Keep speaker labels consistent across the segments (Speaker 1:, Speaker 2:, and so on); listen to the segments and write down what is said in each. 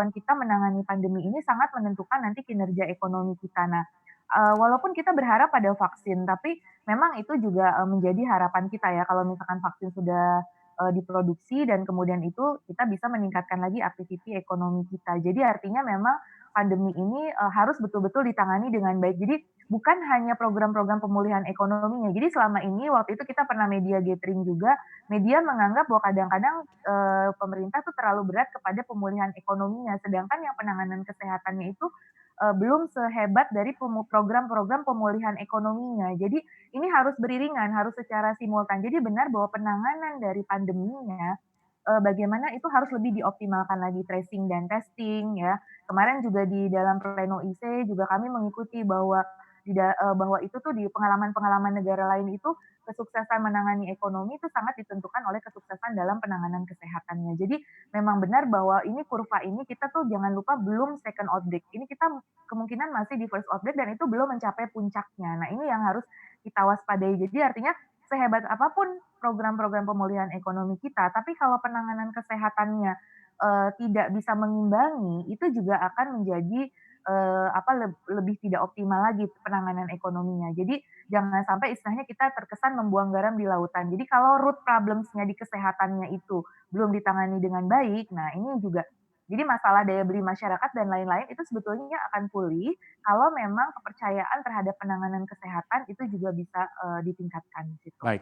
Speaker 1: kita menangani pandemi ini sangat menentukan nanti kinerja ekonomi kita. Nah, walaupun kita berharap pada vaksin, tapi memang itu juga, menjadi harapan kita ya kalau misalkan vaksin sudah, diproduksi dan kemudian itu kita bisa meningkatkan lagi aktiviti ekonomi kita. Jadi artinya memang pandemi ini, harus betul-betul ditangani dengan baik. Jadi bukan hanya program-program pemulihan ekonominya. Jadi selama ini waktu itu kita pernah media gathering juga, media menganggap bahwa kadang-kadang, pemerintah tuh terlalu berat kepada pemulihan ekonominya, sedangkan yang penanganan kesehatannya itu, belum sehebat dari program-program pemulihan ekonominya. Jadi ini harus beriringan, harus secara simultan. Jadi benar bahwa penanganan dari pandeminya, bagaimana itu harus lebih dioptimalkan lagi tracing dan testing ya. Kemarin juga di dalam pleno IC juga kami mengikuti bahwa bahwa itu tuh di pengalaman-pengalaman negara lain itu kesuksesan menangani ekonomi itu sangat ditentukan oleh kesuksesan dalam penanganan kesehatannya. Jadi memang benar bahwa ini kurva ini kita tuh jangan lupa belum second outbreak. Ini kita kemungkinan masih di first outbreak dan itu belum mencapai puncaknya. Nah, ini yang harus kita waspadai. Jadi artinya sehebat apapun program-program pemulihan ekonomi kita, tapi kalau penanganan kesehatannya, tidak bisa mengimbangi, itu juga akan menjadi, lebih tidak optimal lagi penanganan ekonominya. Jadi jangan sampai istilahnya kita terkesan membuang garam di lautan. Jadi kalau root problems-nya di kesehatannya itu belum ditangani dengan baik, nah ini juga jadi masalah daya beli masyarakat dan lain-lain itu sebetulnya akan pulih kalau memang kepercayaan terhadap penanganan kesehatan itu juga bisa, ditingkatkan gitu.
Speaker 2: Baik.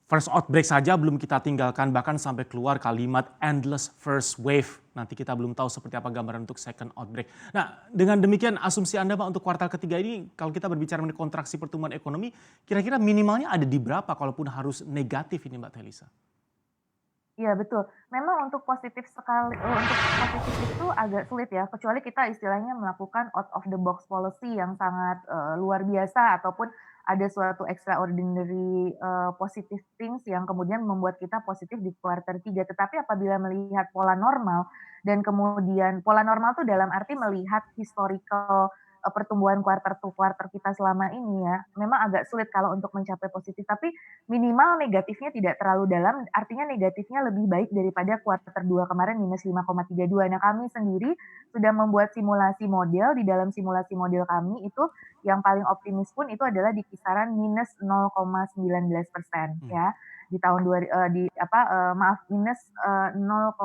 Speaker 2: First outbreak saja belum kita tinggalkan, bahkan sampai keluar kalimat endless first wave. Nanti kita belum tahu seperti apa gambaran untuk second outbreak. Nah, dengan demikian asumsi Anda Pak untuk kuartal ketiga ini, kalau kita berbicara mengenai kontraksi pertumbuhan ekonomi, kira-kira minimalnya ada di berapa kalaupun harus negatif ini Mbak Telisa?
Speaker 1: Iya betul. Memang untuk positif itu agak sulit ya, kecuali kita istilahnya melakukan out of the box policy yang sangat, luar biasa ataupun ada suatu extraordinary, positive things yang kemudian membuat kita positif di kuartal 3. Tetapi apabila melihat pola normal dan kemudian pola normal tuh dalam arti melihat historical, pertumbuhan quarter to quarter kita selama ini ya, memang agak sulit kalau untuk mencapai positif. Tapi minimal negatifnya tidak terlalu dalam, artinya negatifnya lebih baik daripada kuartal 2 kemarin -5,32. Nah, kami sendiri sudah membuat simulasi model, di dalam simulasi model kami itu yang paling optimis pun itu adalah di kisaran -0,19%
Speaker 2: Hmm,
Speaker 1: ya, di tahun dua di apa, maaf minus, 0,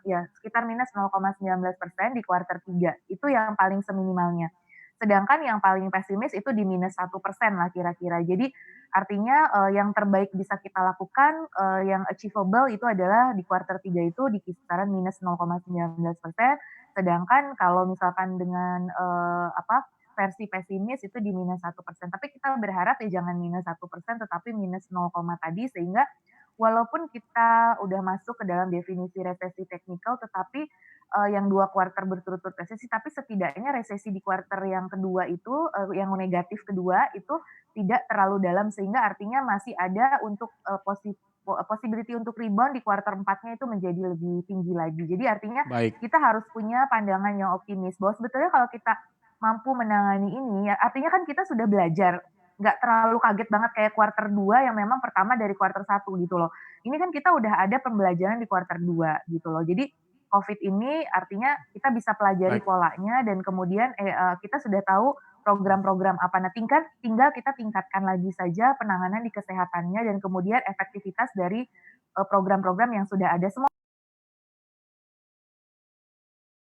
Speaker 1: ya sekitar -0,19% di kuartal 3, itu yang paling seminimalnya. Sedangkan yang paling pesimis itu di -1% lah kira-kira. Jadi artinya, yang terbaik bisa kita lakukan, yang achievable itu adalah di kuartal 3 itu di kisaran -0,19%, sedangkan kalau misalkan dengan, versi pesimis itu di -1%. Tapi kita berharap ya jangan -1%, tetapi minus 0, tadi sehingga walaupun kita udah masuk ke dalam definisi resesi teknikal, tetapi, yang 2 kuartal berturut-turut resesi, tapi setidaknya resesi di kuartal yang kedua itu, yang negatif kedua itu tidak terlalu dalam sehingga artinya masih ada untuk, possibility untuk rebound di kuartal 4-nya itu menjadi lebih tinggi lagi. Jadi artinya
Speaker 2: baik.
Speaker 1: kita harus punya pandangan yang optimis bahwa sebetulnya kalau kita mampu menangani ini ya artinya kan kita sudah belajar, nggak terlalu kaget banget kayak kuartal 2 yang memang pertama dari kuartal 1 gitu loh. Ini kan kita udah ada pembelajaran di kuartal 2 gitu loh. Jadi Covid ini artinya kita bisa pelajari
Speaker 2: Baik.
Speaker 1: polanya dan kemudian, kita sudah tahu program-program apa. Nah, tinggal kita tingkatkan lagi saja penanganan di kesehatannya dan kemudian efektivitas dari, program-program yang sudah ada. Semua